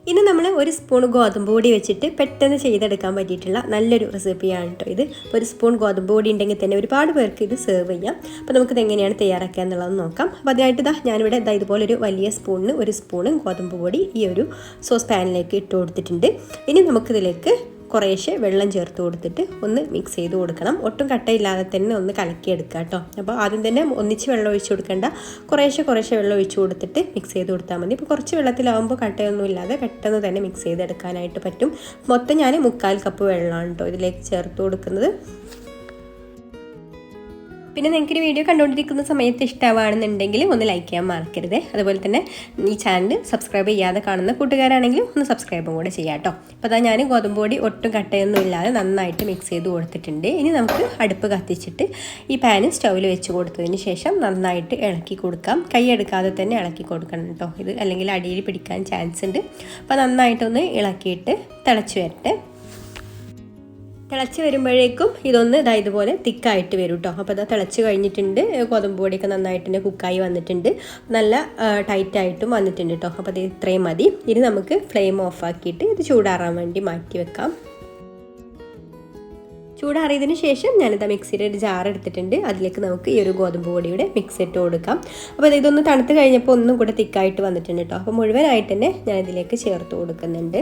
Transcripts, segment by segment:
ഇന്ന് നമ്മൾ ഒരു സ്പൂൺ ഗോതമ്പ് പൊടി വെച്ചിട്ട് പെട്ടെന്ന് ചെയ്തെടുക്കാൻ പറ്റിയിട്ടുള്ള നല്ലൊരു റെസിപ്പിയാണ് കേട്ടോ ഇത്. ഒരു സ്പൂൺ ഗോതമ്പ് പൊടി ഉണ്ടെങ്കിൽ തന്നെ ഒരുപാട് പേർക്ക് ഇത് സെർവ് ചെയ്യാം. അപ്പോൾ നമുക്കിത് എങ്ങനെയാണ് തയ്യാറാക്കുക എന്നുള്ളത് നോക്കാം. അപ്പോൾ അതിനായിട്ട് ഞാനിവിടെ ഇതുപോലെ ഒരു വലിയ സ്പൂണിന് ഒരു സ്പൂണ് ഗോതമ്പ് പൊടി ഈ ഒരു സോസ് പാനിലേക്ക് ഇട്ട് കൊടുത്തിട്ടുണ്ട്. ഇനി നമുക്കിതിലേക്ക് കുറേശ്ശെ വെള്ളം ചേർത്ത് കൊടുത്തിട്ട് ഒന്ന് മിക്സ് ചെയ്ത് കൊടുക്കണം. ഒട്ടും കട്ടയില്ലാതെ തന്നെ ഒന്ന് കലക്കിയെടുക്കുക കേട്ടോ. അപ്പോൾ ആദ്യം തന്നെ ഒന്നിച്ച് വെള്ളം ഒഴിച്ച് കൊടുക്കേണ്ട, കുറേശ്ശെ വെള്ളം ഒഴിച്ച് കൊടുത്തിട്ട് മിക്സ് ചെയ്ത് കൊടുത്താൽ മതി. ഇപ്പോൾ കുറച്ച് വെള്ളത്തിലാവുമ്പോൾ കട്ടയൊന്നും ഇല്ലാതെ പെട്ടെന്ന് തന്നെ മിക്സ് ചെയ്തെടുക്കാനായിട്ട് പറ്റും. മൊത്തം ഞാൻ 3/4 കപ്പ് വെള്ളമാണ് കേട്ടോ ഇതിലേക്ക് ചേർത്ത് കൊടുക്കുന്നത്. പിന്നെ നിങ്ങൾക്കൊരു വീഡിയോ കണ്ടുകൊണ്ടിരിക്കുന്ന സമയത്ത് ഇഷ്ടമാണെന്നുണ്ടെങ്കിൽ ഒന്ന് ലൈക്ക് ചെയ്യാൻ മറക്കരുത്. അതുപോലെ തന്നെ ഈ ചാനൽ സബ്സ്ക്രൈബ് ചെയ്യാതെ കാണുന്ന കൂട്ടുകാരാണെങ്കിലും ഒന്ന് സബ്സ്ക്രൈബും കൂടെ ചെയ്യാം കേട്ടോ. അപ്പോൾ അതാ ഞാൻ ഗോതമ്പ് പൊടി ഒട്ടും കട്ടയൊന്നും ഇല്ലാതെ നന്നായിട്ട് മിക്സ് ചെയ്ത് കൊടുത്തിട്ടുണ്ട്. ഇനി നമുക്ക് അടുപ്പ് കത്തിച്ചിട്ട് ഈ പാന് സ്റ്റൗവിൽ വെച്ച് കൊടുത്തതിന് ശേഷം നന്നായിട്ട് ഇളക്കി കൊടുക്കാം. കൈ എടുക്കാതെ തന്നെ ഇളക്കി കൊടുക്കണം കേട്ടോ, ഇത് അല്ലെങ്കിൽ അടിയിൽ പിടിക്കാൻ ചാൻസ് ഉണ്ട്. അപ്പോൾ നന്നായിട്ടൊന്ന് ഇളക്കിയിട്ട് തിളച്ച് വരട്ടെ. തിളച്ച് വരുമ്പോഴേക്കും ഇതൊന്ന് ഇതുപോലെ തിക്കായിട്ട് വരും കേട്ടോ. അപ്പോൾ അത് തിളച്ച് കഴിഞ്ഞിട്ടുണ്ട്. ഗോതമ്പ് പൊടിയൊക്കെ നന്നായിട്ട് തന്നെ കുക്കായി വന്നിട്ടുണ്ട്, നല്ല ടൈറ്റായിട്ടും വന്നിട്ടുണ്ട് കേട്ടോ. അപ്പോൾ അത് ഇത്രയും മതി. ഇനി നമുക്ക് ഫ്ലെയിം ഓഫാക്കിയിട്ട് ഇത് ചൂടാറാൻ വേണ്ടി മാറ്റി വെക്കാം. ചൂടാറിയതിന് ശേഷം ഞാനിതാ മിക്സിയുടെ ഒരു ജാർ എടുത്തിട്ടുണ്ട്. അതിലേക്ക് നമുക്ക് ഈ ഒരു ഗോതമ്പ് പൊടിയുടെ മിക്സ് ഇട്ട് കൊടുക്കാം. അപ്പോൾ ഇതൊന്ന് തണുത്ത് കഴിഞ്ഞപ്പോൾ ഒന്നും കൂടെ തിക്കായിട്ട് വന്നിട്ടുണ്ട് കേട്ടോ. അപ്പോൾ മുഴുവനായിട്ട് തന്നെ ഞാനിതിലേക്ക് ചേർത്ത് കൊടുക്കുന്നുണ്ട്.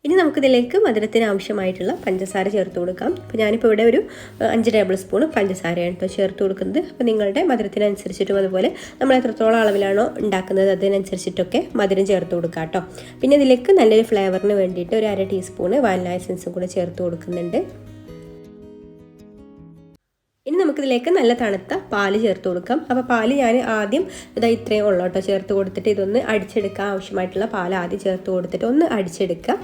ഇനി നമുക്കിതിലേക്ക് മധുരത്തിന് ആവശ്യമായിട്ടുള്ള പഞ്ചസാര ചേർത്ത് കൊടുക്കാം. അപ്പോൾ ഞാനിപ്പോൾ ഇവിടെ ഒരു 5 ടേബിൾ സ്പൂൺ പഞ്ചസാരയാണ് കേട്ടോ ചേർത്ത് കൊടുക്കുന്നത്. അപ്പോൾ നിങ്ങളുടെ മധുരത്തിനനുസരിച്ചിട്ടും അതുപോലെ നമ്മൾ എത്രത്തോളം അളവിലാണോ ഉണ്ടാക്കുന്നത് അതിനനുസരിച്ചിട്ടൊക്കെ മധുരം ചേർത്ത് കൊടുക്കാം കേട്ടോ. പിന്നെ ഇതിലേക്ക് നല്ലൊരു ഫ്ലേവറിന് വേണ്ടിയിട്ട് ഒരു 1/2 ടീസ്പൂൺ വാനില എസൻസും കൂടെ ചേർത്ത് കൊടുക്കുന്നുണ്ട്. ഇനി നമുക്കിതിലേക്ക് നല്ല തണുത്ത പാല് ചേർത്ത് കൊടുക്കാം. അപ്പോൾ പാല് ഞാൻ ആദ്യം ഇത്രയും ഉള്ളൂ കേട്ടോ ചേർത്ത് കൊടുത്തിട്ട് ഇതൊന്ന് അടിച്ചെടുക്കാൻ ആവശ്യമായിട്ടുള്ള പാൽ ആദ്യം ചേർത്ത് കൊടുത്തിട്ട് ഒന്ന് അടിച്ചെടുക്കുക.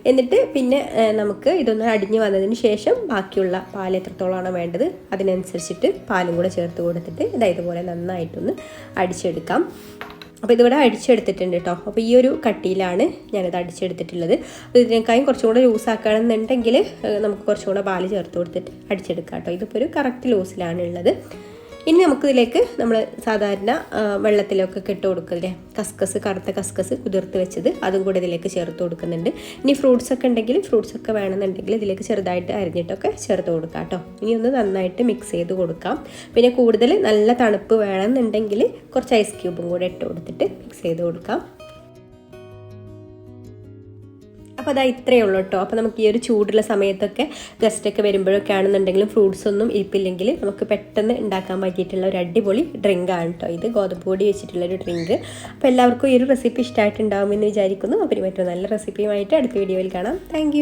എന്നിട്ട് പിന്നെ നമുക്ക് ഇതൊന്ന് അടിഞ്ഞ് വന്നതിന് ശേഷം ബാക്കിയുള്ള പാൽ എത്രത്തോളമാണോ വേണ്ടത് അതിനനുസരിച്ചിട്ട് പാലും കൂടെ ചേർത്ത് കൊടുത്തിട്ട് ഇതുപോലെ നന്നായിട്ടൊന്ന് അടിച്ചെടുക്കാം. അപ്പോൾ ഇതിവിടെ അടിച്ചെടുത്തിട്ടുണ്ട് കേട്ടോ. അപ്പോൾ ഈ ഒരു കട്ടിയിലാണ് ഞാനിത് അടിച്ചെടുത്തിട്ടുള്ളത്. അപ്പോൾ ഇതിനേക്കാളും കുറച്ചും കൂടെ ലൂസാക്കുകയാണെന്നുണ്ടെങ്കിൽ നമുക്ക് കുറച്ചും കൂടെ പാല് ചേർത്ത് കൊടുത്തിട്ട് അടിച്ചെടുക്കാം കേട്ടോ. ഇതിപ്പോൾ ഒരു കറക്റ്റ് ലൂസിലാണ് ഉള്ളത്. ഇനി നമുക്കിതിലേക്ക് നമ്മൾ സാധാരണ വെള്ളത്തിലൊക്കെ ഇട്ട് കൊടുക്കില്ലേ, കറുത്ത കസ്കസ് കുതിർത്ത് വെച്ചത്, അതും കൂടെ ഇതിലേക്ക് ചേർത്ത് കൊടുക്കുന്നുണ്ട്. ഇനി ഫ്രൂട്ട്സൊക്കെ ഉണ്ടെങ്കിൽ ഫ്രൂട്ട്സൊക്കെ വേണമെന്നുണ്ടെങ്കിൽ ഇതിലേക്ക് ചെറുതായിട്ട് അരിഞ്ഞിട്ടൊക്കെ ചേർത്ത് കൊടുക്കാം കേട്ടോ. ഇനി ഒന്ന് നന്നായിട്ട് മിക്സ് ചെയ്ത് കൊടുക്കാം. പിന്നെ കൂടുതൽ നല്ല തണുപ്പ് വേണമെന്നുണ്ടെങ്കിൽ കുറച്ച് ഐസ് ക്യൂബും കൂടെ ഇട്ട് കൊടുത്തിട്ട് മിക്സ് ചെയ്ത് കൊടുക്കാം. അപ്പോൾ ഇത്രയേ ഉള്ളൂ കേട്ടോ. അപ്പോൾ നമുക്ക് ഈ ഒരു ചൂടുള്ള സമയത്തൊക്കെ ഗസ്റ്റൊക്കെ വരുമ്പോഴൊക്കെ ആണെന്നുണ്ടെങ്കിലും ഫ്രൂട്ട്സ് ഒന്നും ഇരിപ്പില്ലെങ്കിൽ നമുക്ക് പെട്ടെന്ന് ഉണ്ടാക്കാൻ പറ്റിയിട്ടുള്ള ഒരു അടിപൊളി ഡ്രിങ്കാണ് കേട്ടോ ഇത്, ഗോതമ്പ് പൊടി വെച്ചിട്ടുള്ളൊരു ഡ്രിങ്ക്. അപ്പോൾ എല്ലാവർക്കും ഈ ഒരു റെസിപ്പി ഇഷ്ടമായിട്ടുണ്ടാകുമെന്ന് വിചാരിക്കുന്നു. അപ്പോൾ മറ്റൊരു നല്ല റെസിപ്പിയുമായിട്ട് അടുത്ത വീഡിയോയിൽ കാണാം. താങ്ക്